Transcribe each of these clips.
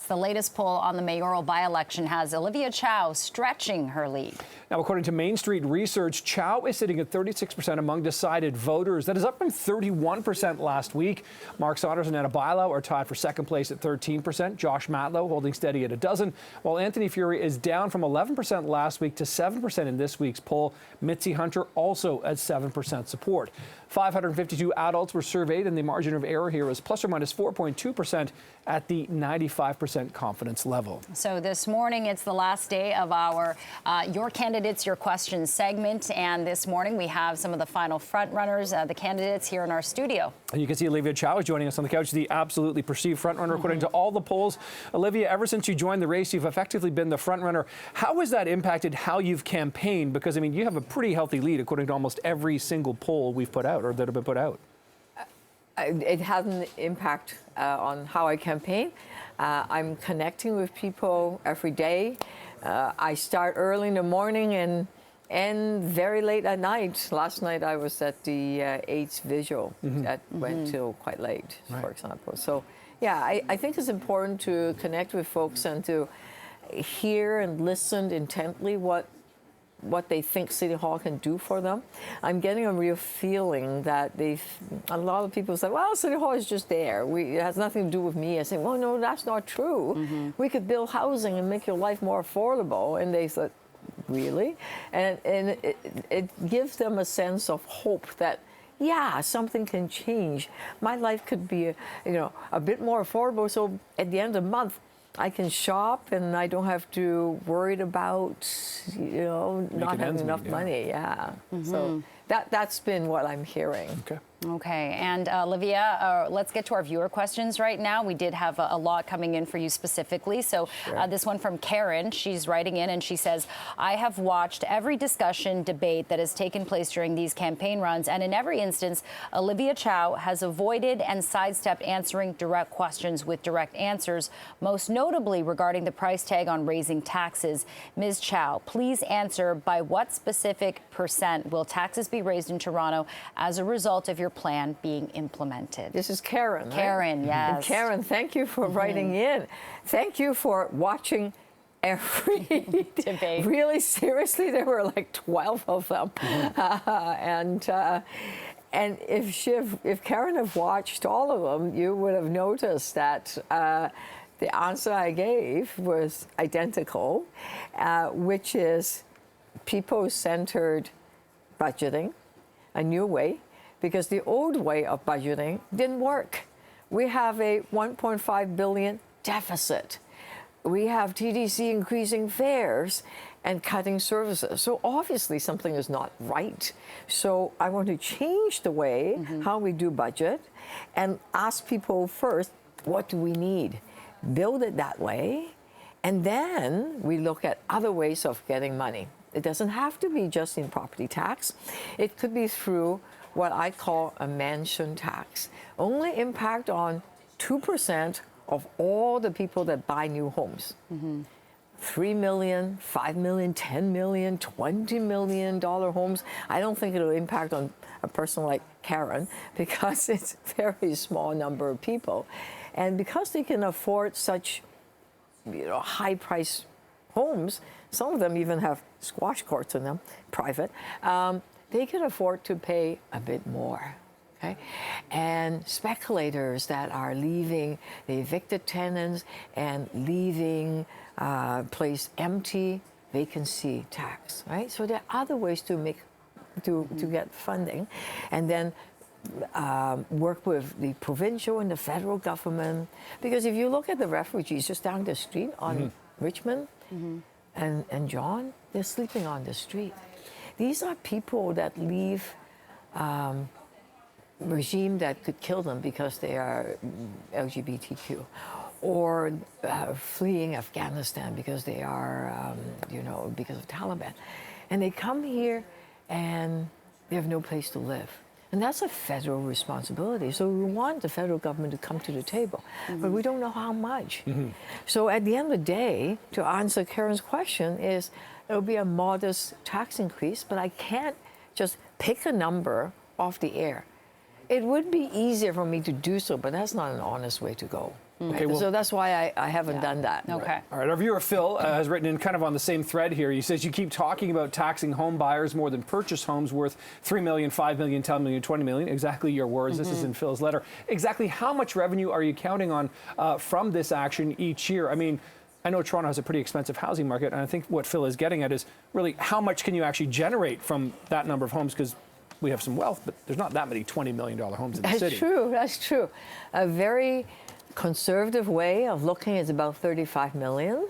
The latest poll on the mayoral by-election has Olivia Chow stretching her lead. Now, according to Main Street Research, Chow is sitting at 36% among decided voters. That is up from 31% last week. Mark Saunders and Anna Bailão are tied for second place at 13%. Josh Matlow holding steady at a dozen, while Anthony Fury is down from 11% last week to 7% in this week's poll. Mitzi Hunter also at 7% support. 552 adults were surveyed, and the margin of error here is plus or minus 4.2% at the 95% confidence level. So this morning, it's the last day of our Your Candidates, Your Questions segment. And this morning, we have some of the final front runners, the candidates here in our studio. And you can see Olivia Chow is joining us on the couch, the absolutely perceived front runner, according to all the polls. Olivia, ever since you joined the race, you've effectively been the front runner. How has that impacted how you've campaigned? Because, I mean, you have a pretty healthy lead, according to almost every single poll we've put out or that have been put out. It has an impact on how I campaign. I'm connecting with people every day. I start early in the morning and end very late at night. Last night I was at the 8th vigil that went till quite late, for example. So, yeah, I think it's important to connect with folks and to hear and listen intently what they think City Hall can do for them. I'm getting a real feeling that a lot of people say, well, City Hall is just there. It has nothing to do with me. I say, well, no, that's not true. We could build housing and make your life more affordable. And they said, really? And it gives them a sense of hope that, yeah, something can change. My life could be, a bit more affordable. So at the end of the month, I can shop and I don't have to worry about, not having enough money. Yeah. So that's been what I'm hearing. Okay, and Olivia, let's get to our viewer questions right now. We did have a lot coming in for you specifically. So this one from Karen, she's writing in and she says, I have watched every discussion, debate that has taken place during these campaign runs, and in every instance, Olivia Chow has avoided and sidestepped answering direct questions with direct answers, most notably regarding the price tag on raising taxes. Ms. Chow, please answer, by what specific percent will taxes be raised in Toronto as a result of your plan being implemented? This is Karen. Karen, yes. And Karen, thank you for writing in. Thank you for watching every debate. Really, seriously, there were like 12 of them. And if Karen have watched all of them, you would have noticed that the answer I gave was identical, which is people-centered budgeting, a new way, because the old way of budgeting didn't work. We have a $1.5 billion deficit. We have TDC increasing fares and cutting services. So obviously something is not right. So I want to change the way how we do budget and ask people first, what do we need? Build it that way, and then we look at other ways of getting money. It doesn't have to be just in property tax. It could be through what I call a mansion tax. Only impact on 2% of all the people that buy new homes. $3 million, $5 million, $10 million, $20 million homes. I don't think it'll impact on a person like Karen because it's a very small number of people. And because they can afford such high price homes, some of them even have squash courts in them, private, they can afford to pay a bit more. Okay? And speculators that are leaving the evicted tenants and leaving place empty, vacancy tax, right? So there are other ways to get funding, and then work with the provincial and the federal government. Because if you look at the refugees just down the street on Richmond and John, they're sleeping on the street. These are people that leave regime that could kill them because they are LGBTQ, or fleeing Afghanistan because they are, because of Taliban. And they come here and they have no place to live. And that's a federal responsibility. So we want the federal government to come to the table, but we don't know how much. So at the end of the day, to answer Karen's question, is it'll be a modest tax increase, but I can't just pick a number off the air. It would be easier for me to do so, but that's not an honest way to go. Okay, well, So that's why I haven't done that. Okay. all right, our viewer Phil has written in kind of on the same thread here. He says you keep talking about taxing home buyers more than purchase homes worth 3 million, 5 million, 10 million, 20 million. Exactly your words. This is in Phil's letter. Exactly how much revenue are you counting on from this action each year? I mean, I know Toronto has a pretty expensive housing market, and I think what Phil is getting at is really how much can you actually generate from that number of homes, because we have some wealth, but there's not that many $20 million homes in the city. That's true. A very conservative way of looking is about 35 million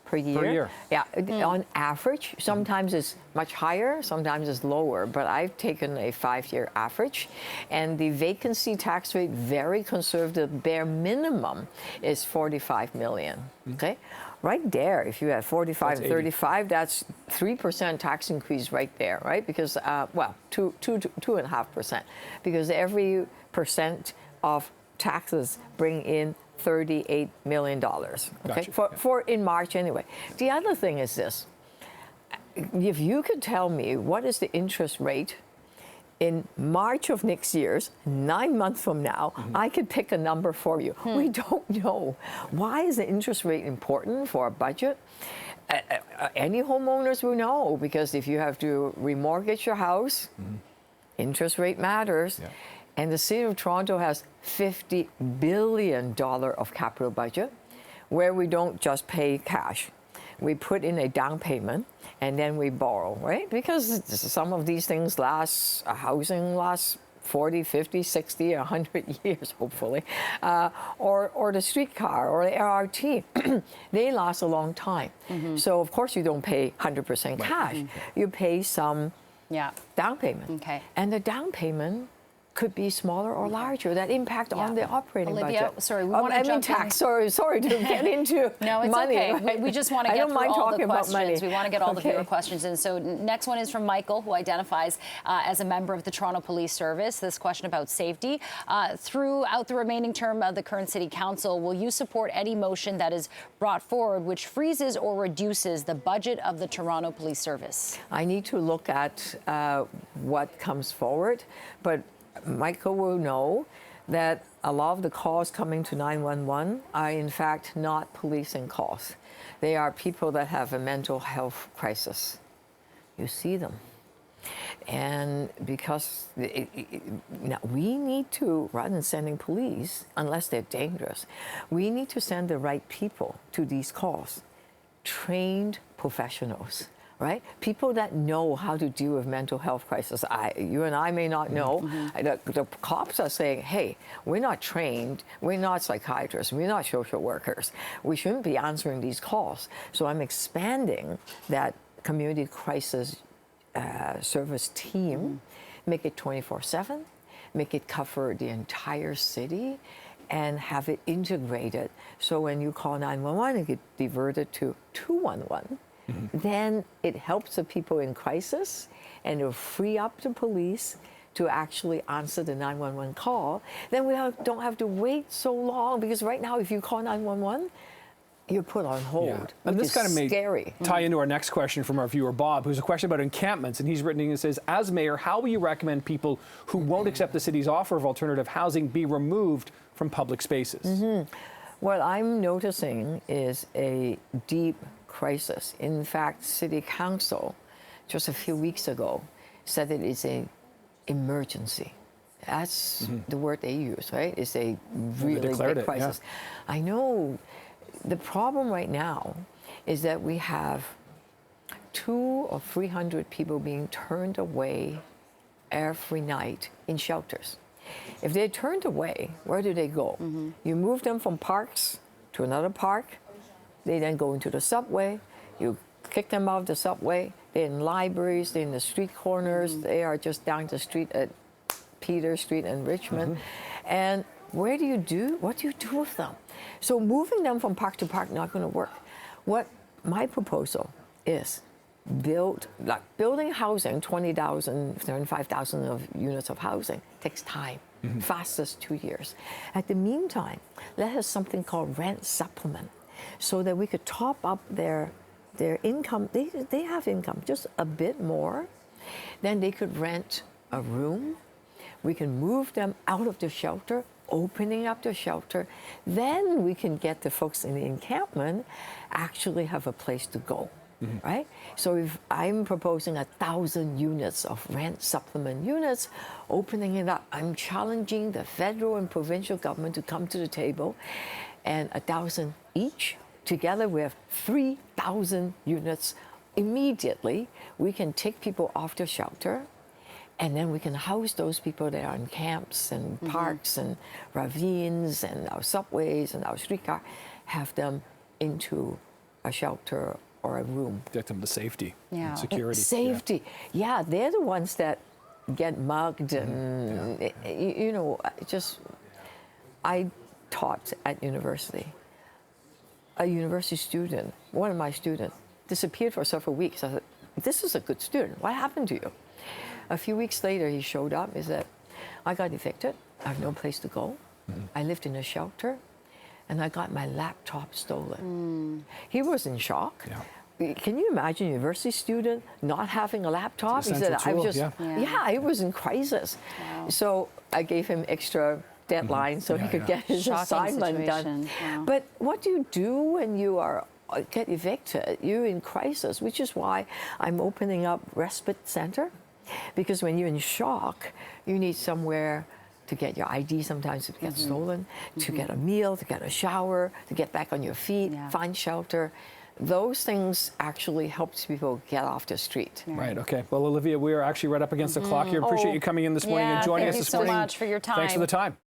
per year. Per year. Yeah, on average. Sometimes it's much higher, sometimes it's lower, but I've taken a 5-year average. And the vacancy tax rate, very conservative, bare minimum is 45 million, okay? Right there, if you have 45 and 35, that's 3% tax increase right there, right? Because, well, 2.5%, because every percent of taxes bring in $38 million, okay? Gotcha. For in March anyway. The other thing is this. If you could tell me what is the interest rate in March of next year's, 9 months from now, I could pick a number for you. We don't know. Why is the interest rate important for a budget? Any homeowners will know, because if you have to remortgage your house, interest rate matters. Yeah. And the City of Toronto has $50 billion of capital budget, where we don't just pay cash. We put in a down payment and then we borrow, right? Because some of these things housing lasts 40, 50, 60, 100 years, hopefully. Or the streetcar or the LRT, they last a long time. So, of course, you don't pay 100% cash. You pay some down payment. Okay. And the down payment could be smaller or larger. That impact on the operating Olivia, budget. sorry, we want to jump tax. Sorry to get into No, it's money. okay. We just want to I get don't through mind all the talking about questions. money. We want to get all the Okay. viewer questions in. So next one is from Michael, who identifies as a member of the Toronto Police Service. This question about safety. Throughout the remaining term of the current City Council, will you support any motion that is brought forward which freezes or reduces the budget of the Toronto Police Service? I need to look at what comes forward, but Michael will know that a lot of the calls coming to 911 are in fact not policing calls. They are people that have a mental health crisis. You see them. And because now we need to, rather than sending police, unless they're dangerous, we need to send the right people to these calls. Trained professionals. Right? People that know how to deal with mental health crisis. You and I may not know. The cops are saying, hey, we're not trained. We're not psychiatrists. We're not social workers. We shouldn't be answering these calls. So I'm expanding that community crisis service team, make it 24/7, make it cover the entire city, and have it integrated. So when you call 911, it get diverted to 211. Then it helps the people in crisis, and it'll free up the police to actually answer the 911 call. Then we don't have to wait so long, because right now, if you call 911, you're put on hold. And this kind of may scary. tie into our next question from our viewer Bob, who's a question about encampments, and he's written in and says, as mayor, how will you recommend people who won't accept the city's offer of alternative housing be removed from public spaces? What I'm noticing is a deep crisis. In fact, City Council, just a few weeks ago, said it is an emergency. That's the word they use, right? It's a really big crisis. I know. The problem right now is that we have 200 or 300 people being turned away every night in shelters. If they're turned away, where do they go? You move them from parks to another park. They then go into the subway. You kick them out of the subway. They're in libraries. They're in the street corners. They are just down the street at Peter Street and Richmond. And what do you do with them? So moving them from park to park not going to work. What my proposal is, building housing, 20,000, 75,000 of units of housing takes time. Fastest 2 years. At the meantime, let us something called rent supplement, so that we could top up their income. They have income, just a bit more. Then they could rent a room. We can move them out of the shelter, opening up the shelter, then we can get the folks in the encampment actually have a place to go. Right? So if I'm proposing 1,000 units of rent supplement units, opening it up, I'm challenging the federal and provincial government to come to the table, and 1,000 each, together we have 3,000 units. Immediately, we can take people off the shelter, and then we can house those people that are in camps and parks and ravines and our subways and our streetcar, have them into a shelter or a room. Get them to safety Yeah. and security. Safety. Yeah, they're the ones that get mugged and, you know, I taught at university. A university student, one of my students, disappeared for several weeks. I said, this is a good student. What happened to you? A few weeks later, he showed up. He said, I got evicted. I have no place to go. I lived in a shelter, and I got my laptop stolen. He was in shock. Can you imagine a university student not having a laptop? He said, I was just, he was in crisis. Wow. So I gave him extra deadline so he could get his Shocking assignment done. situation. Wow. But what do you do when you get evicted? You're in crisis, which is why I'm opening up respite center. Because when you're in shock, you need somewhere to get your ID sometimes to get stolen, to get a meal, to get a shower, to get back on your feet, find shelter. Those things actually help people get off the street. Right, okay. Well, Olivia, we are actually right up against the clock here. Appreciate you coming in this morning and joining us this morning. Thank you so much for your time. Thanks for the time.